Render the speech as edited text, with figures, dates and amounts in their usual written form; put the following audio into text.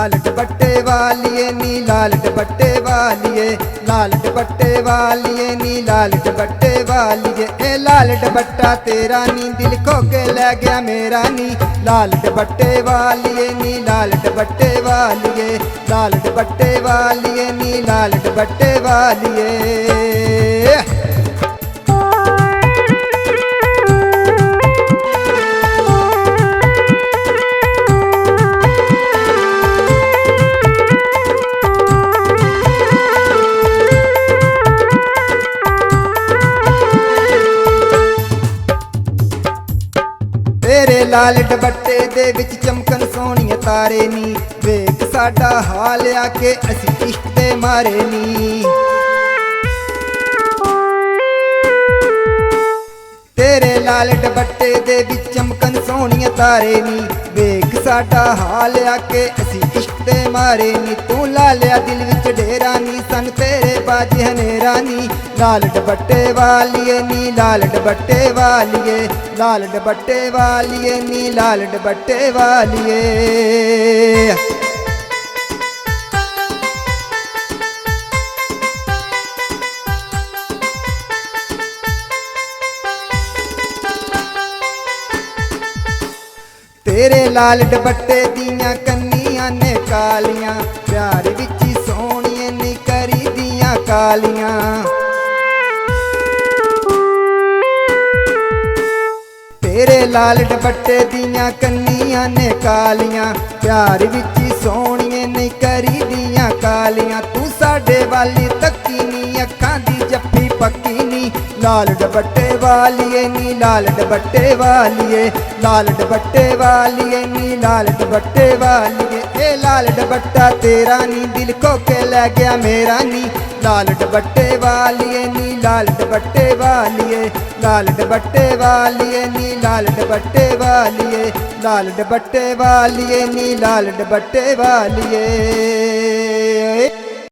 लाल दुपट्टे वालिए नी लाल दुपट्टे वालिए, लाल दुपट्टे वालिए नी लाल दुपट्टे वालिए। ए लाल दुपट्टा तेरा नी दिल खो के ले गया मेरा नी, लाल दुपट्टे वालिए नी लाल दुपट्टे वालिए, लाल दुपट्टे वालिए नी लाल दुपट्टे वालिए। तेरे लाल दुपट्टे दे विच चमकन सोहणिया तारे नी, वेख साडा हाल आके असी इश्क दे मारे नी। तेरे लाल दुपट्टे दे विच चमकन सोहणिया तारे नी, वेख साडा हाल आके असी इश्क दे मारे नी। तू ला लिया दिल विच डेरा नी, सन तेरे बाज हनेरा नी, लाल दुपट्टे वालिए नी लाल दुपट्टे वालिए, लाल दुपट्टे वालिए नी लाल दुपट्टे वालिए। तेरे लाल दुपट्टे दियां कन्नियां ने कालियां, प्यार विच सोहणिए नी करी दियां कालियां। तेरे लाल दुपट्टे दियां कन्नियां ने कालियां, प्यार विच सोहणिए नी करी दियां कालियां। तू साडे वाली तक्की नी, अखां दी जफ्फी पक्की नी, लाल दुपट्टे वालिए नी लाल दुपट्टे वालिए, लाल दुपट्टे वालिए नी लाल दुपट्टे वालिए। ए लाल दुपट्टा तेरा नी दिल खो के ले गया मेरा नी, लाल दुपट्टे वालिए नी लाल दुपट्टे वालिए, लाल दुपट्टे वालिए नी लाल दुपट्टे वालिए, लाल दुपट्टे वालिए नी लाल दुपट्टे वालिए।